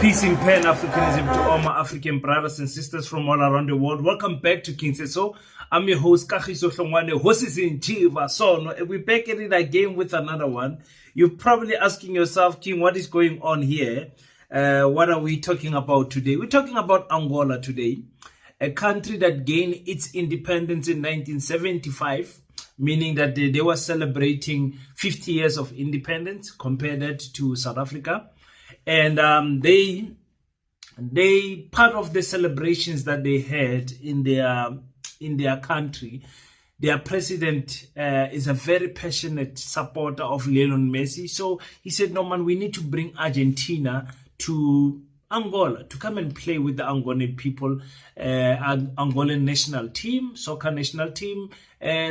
Peace in Pan-Africanism to all my African brothers and sisters from all around the world. Welcome back to King So. I'm your host, Kagiso Hlongwane, Horses in Jiva Sono, and we're back at it again with another one. You're probably asking yourself, King, what is going on here? What are we talking about today? We're talking about Angola today, a country that gained its independence in 1975, meaning that they were celebrating 50 years of independence, compared that to South Africa. And they part of the celebrations that they had in their country, their president is a very passionate supporter of Lionel Messi. So he said, no man, we need to bring Argentina to Angola to come and play with the Angolan people, Angolan national team, soccer national team,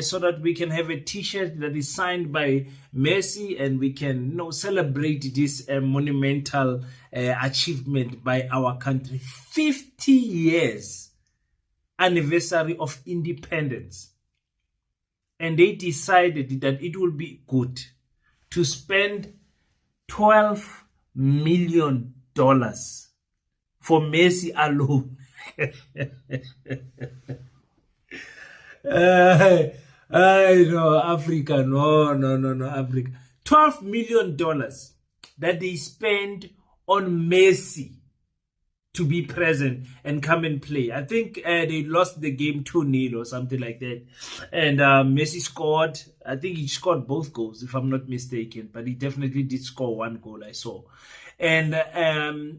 so that we can have a t-shirt that is signed by Messi and we can celebrate this monumental achievement by our country. 50 years anniversary of independence. And they decided that it will be good to spend $12 million for Messi alone. I know, Africa, no, Africa. $12 million that they spend on Messi to be present and come and play. I think they lost the game 2-0 or something like that. And Messi scored, I think he scored both goals, if I'm not mistaken, but he definitely did score one goal, I saw. And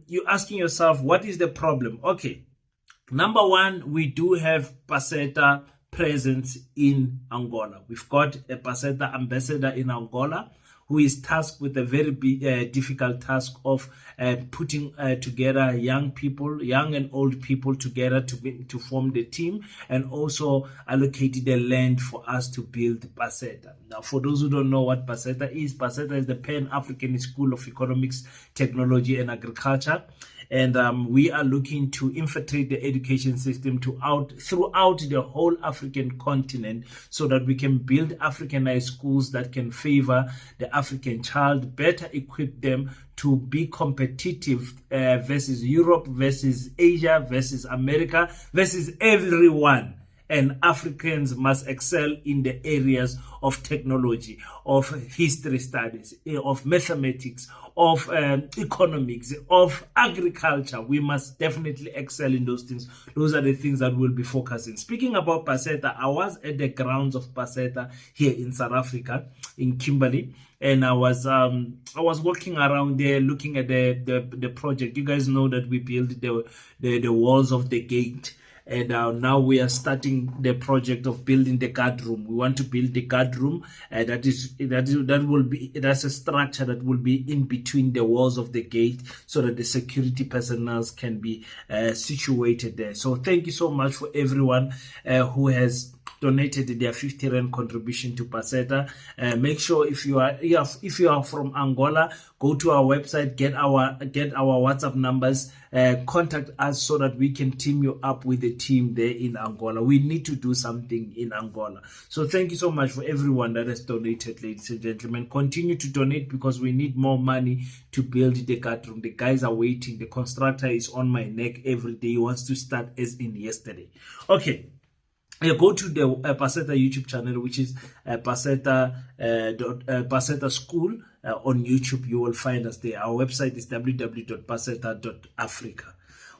you're asking yourself, what is the problem? Okay, number one, we do have Paseta presence in Angola. We've got a Paseta ambassador in Angola who is tasked with a very difficult task of putting together young and old people together to form the team, and also allocated the land for us to build Paseta. Now, for those who don't know what Paseta is the Pan-African School of Economics, Technology and Agriculture. And we are looking to infiltrate the education system throughout the whole African continent, so that we can build Africanized schools that can favor the African child, better equip them to be competitive versus Europe, versus Asia, versus America, versus everyone. And Africans must excel in the areas of technology, of history studies, of mathematics, of economics, of agriculture. We must definitely excel in those things. Those are the things that we'll be focusing. Speaking about Paseta, I was at the grounds of Paseta here in South Africa, in Kimberley, and I was walking around there looking at the project. You guys know that we built the walls of the gate. And now we are starting the project of building the guard room. We want to build the guard room, that's a structure that will be in between the walls of the gate, so that the security personnel can be situated there. So thank you so much for everyone who has donated their 50 Rand contribution to Paseta. Make sure if you are from Angola, go to our website, get our WhatsApp numbers, contact us so that we can team you up with the team there in Angola. We need to do something in Angola. So thank you so much for everyone that has donated, ladies and gentlemen. Continue to donate, because we need more money to build the guard room. The guys are waiting. The constructor is on my neck every day. He wants to start as in yesterday. Okay. Go to the Paseta YouTube channel, which is Paseta School on YouTube. You will find us there. Our website is www.paseta.africa.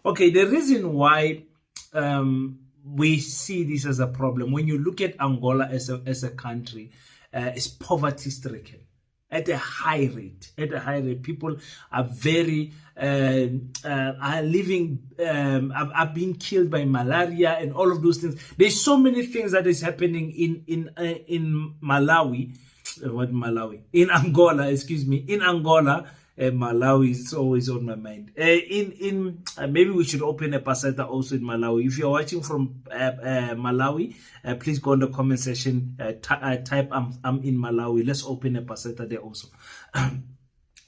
Okay, the reason why we see this as a problem, when you look at Angola as a country, is poverty stricken. at a high rate. At a high rate, people are very are living are being killed by malaria and all of those things. There's so many things that is happening in Malawi. In Angola, excuse me, in Angola. Malawi is always on my mind. Maybe we should open a paseta also in Malawi. If you're watching from Malawi, please go in the comment section, type I'm in Malawi. Let's open a paseta there also.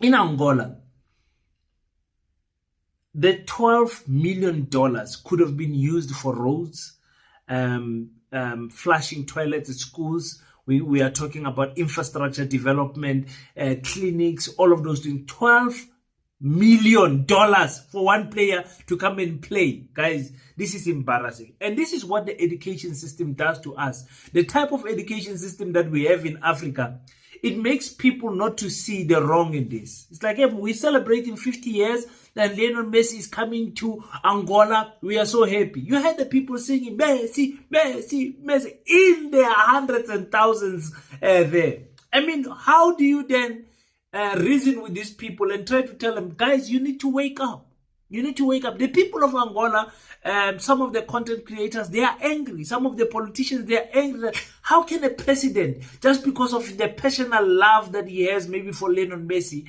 In Angola, the $12 million could have been used for roads, flushing toilets at schools. We are talking about infrastructure development, clinics, all of those things. $12 million for one player to come and play. Guys, this is embarrassing. And this is what the education system does to us. The type of education system that we have in Africa, it makes people not to see the wrong in this. It's like, hey, we're celebrating 50 years and Lionel Messi is coming to Angola. We are so happy. You had the people singing Messi, Messi, Messi in their hundreds and thousands there. I mean, how do you then reason with these people and try to tell them, guys, you need to wake up. You need to wake up. The people of Angola, some of the content creators, they are angry. Some of the politicians, they are angry that how can a president, just because of the personal love that he has maybe for Lionel Messi,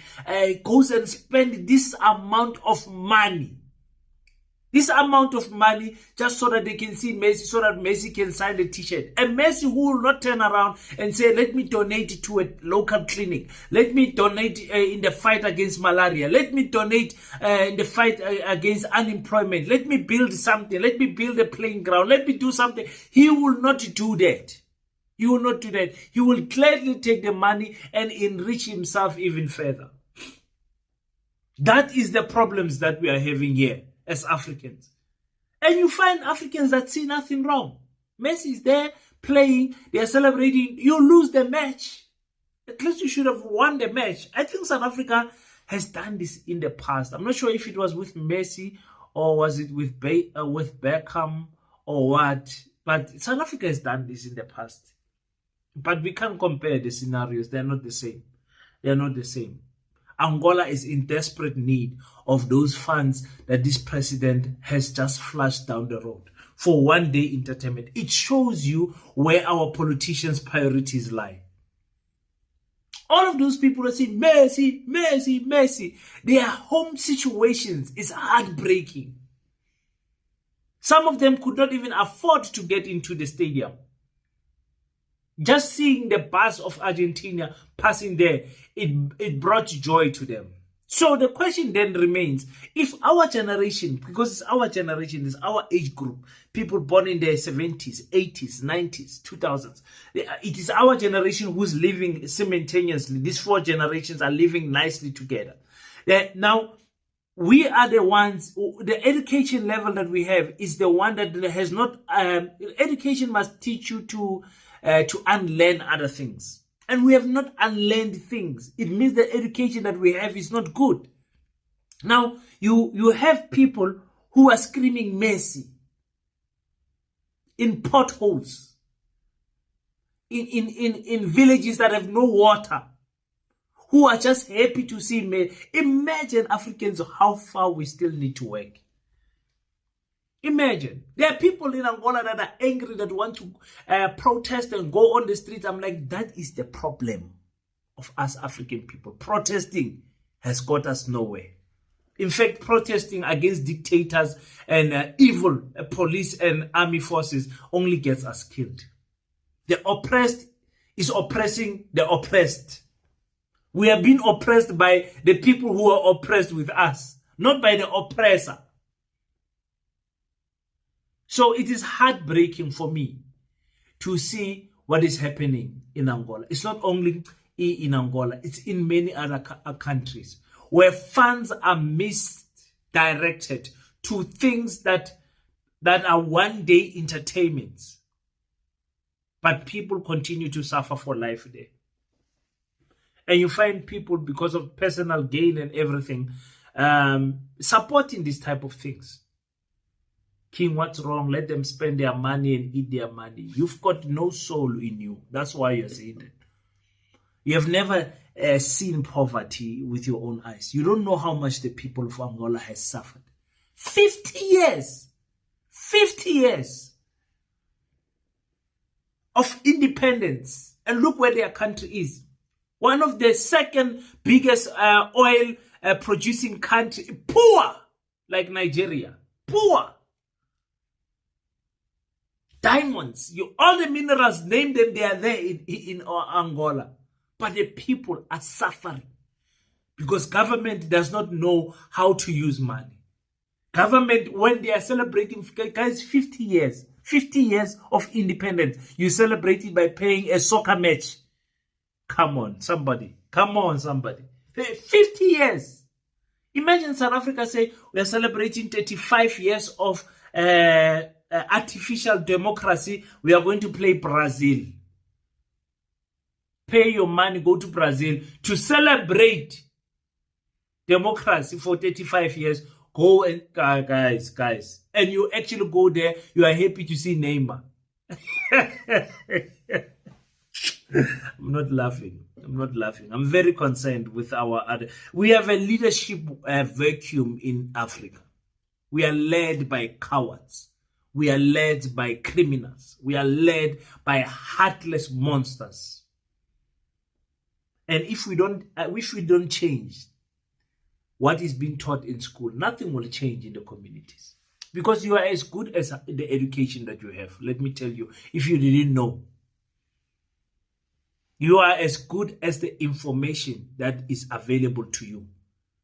goes and spend this amount of money? This amount of money just so that they can see Messi, so that Messi can sign the t-shirt. And Messi who will not turn around and say, let me donate it to a local clinic. Let me donate in the fight against malaria. Let me donate in the fight against unemployment. Let me build something. Let me build a playing ground. Let me do something. He will not do that. He will not do that. He will gladly take the money and enrich himself even further. That is the problems that we are having here as Africans. And you find Africans that see nothing wrong. Messi is there playing, they are celebrating. You lose the match. At least you should have won the match. I think South Africa has done this in the past. I'm not sure if it was with Messi or was it with Beckham or what. But South Africa has done this in the past. But we can't compare the scenarios. They're not the same. They're not the same. Angola is in desperate need of those funds that this president has just flushed down the road for one-day entertainment. It shows you where our politicians' priorities lie. All of those people are saying, Messi, Messi, Messi. Their home situations is heartbreaking. Some of them could not even afford to get into the stadium. Just seeing the bus of Argentina passing there, it brought joy to them. So the question then remains, if our generation, because it's our generation, it's our age group, people born in the 70s, 80s, 90s, 2000s, it is our generation who's living simultaneously. These four generations are living nicely together. Now, we are the ones, the education level that we have is the one that has not, education must teach you to unlearn other things. And we have not unlearned things. It means the education that we have is not good. Now, you have people who are screaming Messi in potholes, in villages that have no water, who are just happy to see Messi. Imagine, Africans, how far we still need to work. Imagine, there are people in Angola that are angry, that want to protest and go on the streets. I'm like, that is the problem of us African people. Protesting has got us nowhere. In fact, protesting against dictators and evil police and army forces only gets us killed. The oppressed is oppressing the oppressed. We are being oppressed by the people who are oppressed with us, not by the oppressor. So it is heartbreaking for me to see what is happening in Angola. It's not only in Angola, it's in many other countries where funds are misdirected to things that are one-day entertainments. But people continue to suffer for life there. And you find people, because of personal gain and everything, supporting these type of things. King, what's wrong? Let them spend their money and eat their money. You've got no soul in you. That's why you're saying that. You have never seen poverty with your own eyes. You don't know how much the people of Angola has suffered. 50 years. 50 years of independence. And look where their country is. One of the second biggest oil producing country. Poor like Nigeria. Poor. Diamonds. All the minerals, name them, they are there in Angola. But the people are suffering because government does not know how to use money. Government, when they are celebrating, guys, 50 years of independence, you celebrate it by paying a soccer match. Come on, somebody. 50 years. Imagine South Africa say, we are celebrating 35 years of artificial democracy. We are going to play Brazil. Pay your money, go to Brazil to celebrate democracy for 35 years. Go and guys, and you actually go there. You are happy to see Neymar. I'm not laughing. I'm very concerned with our other. We have a leadership vacuum in Africa. We are led by cowards. We are led by criminals. We are led by heartless monsters. And if we don't change what is being taught in school, nothing will change in the communities. Because you are as good as the education that you have. Let me tell you, if you didn't know, you are as good as the information that is available to you.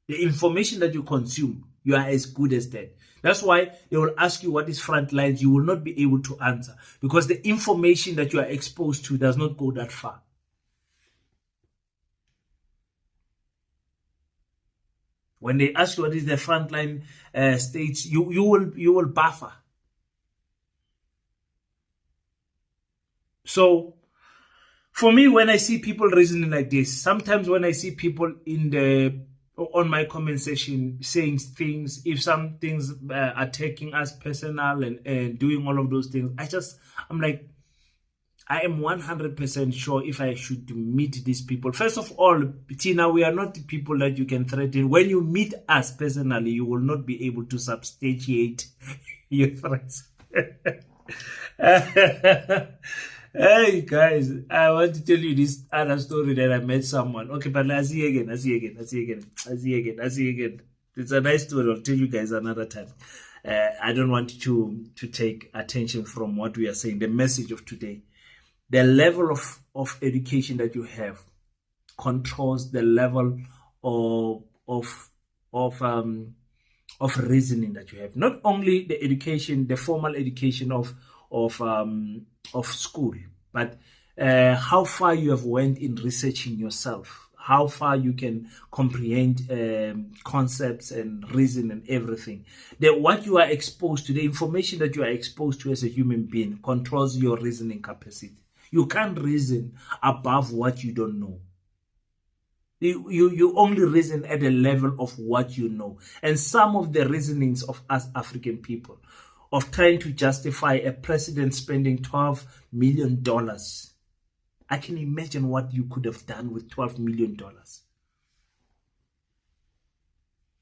The information that you consume, you are as good as that. That's why they will ask you what is frontlines. You will not be able to answer because the information that you are exposed to does not go that far. When they ask you what is the frontline states, you will buffer. So, for me, when I see people reasoning like this, sometimes when I see people on my comment section saying things, if some things are taking us personal and doing all of those things, I'm like, I am 100% sure if I should meet these people. First of all, Tina, we are not the people that you can threaten. When you meet us personally, you will not be able to substantiate your threats. Hey guys, I want to tell you this other story that I met someone. Okay, but I see again. It's a nice story. I'll tell you guys another time. I don't want to take attention from what we are saying. The message of today. The level of education that you have controls the level of reasoning that you have. Not only the education, the formal education of school, but how far you have went in researching yourself, how far you can comprehend concepts and reason and everything. What you are exposed to, the information that you are exposed to as a human being controls your reasoning capacity. You can't reason above what you don't know. You only reason at the level of what you know. And some of the reasonings of us African people, of trying to justify a president spending $12 million. I can imagine what you could have done with $12 million.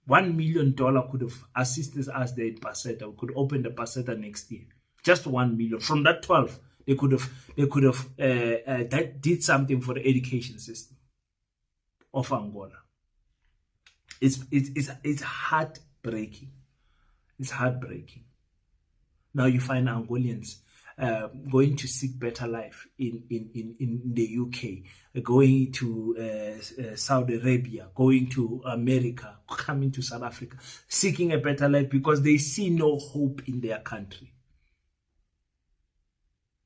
$1 million could have assisted us there in Paseta. We could open the Paseta next year. Just 1 million. From that 12, they could have that did something for the education system of Angola. It's heartbreaking. It's heartbreaking. Now you find Angolians going to seek better life in the UK, going to Saudi Arabia, going to America, coming to South Africa, seeking a better life because they see no hope in their country.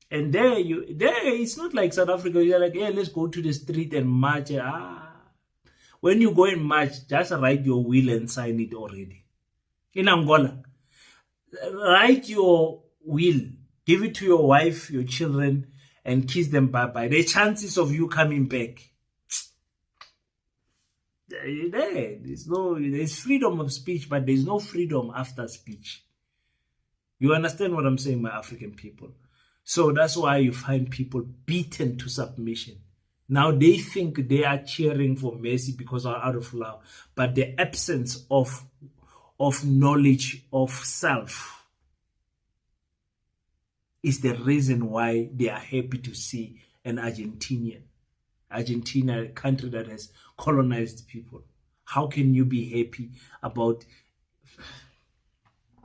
And there it's not like South Africa. You're like, hey, let's go to the street and march. When you go and march, just write your will and sign it already. In Angola, write your will, give it to your wife, your children, and kiss them bye-bye. The chances of you coming back, there's freedom of speech, but there's no freedom after speech. You understand what I'm saying, my African people? So that's why you find people beaten to submission. Now they think they are cheering for MESSI because of out of love, but the absence of knowledge of self is the reason why they are happy to see an Argentina, a country that has colonized people. How can you be happy about?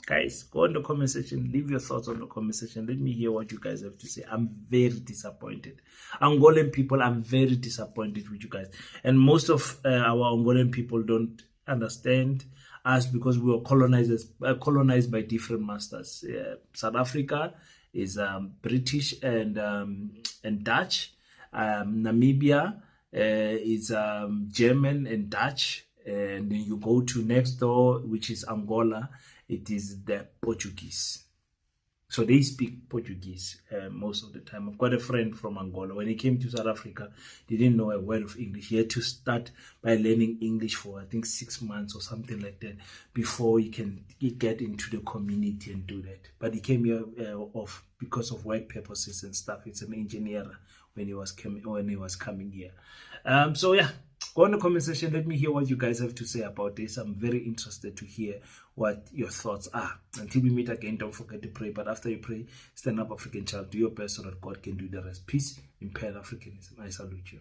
Guys, go in the comment section, leave your thoughts on the comment section. Let me hear what you guys have to say. I'm very disappointed. Angolan people, I'm very disappointed with you guys. And most of our Angolan people don't understand us because we were colonized by different masters. South Africa is British and Dutch. Namibia is German and Dutch. And then you go to next door, which is Angola. It is the Portuguese. So they speak Portuguese most of the time. I've got a friend from Angola. When he came to South Africa, he didn't know a word of English. He had to start by learning English for, I think, 6 months or something like that before he can get into the community and do that. But he came here because of work purposes and stuff. It's an engineer when he was coming here. So yeah. Go in the comment section. Let me hear what you guys have to say about this. I'm very interested to hear what your thoughts are. Until we meet again, don't forget to pray. But after you pray, stand up, African child. Do your best so that God can do the rest. Peace in Pan Africanism. I salute you.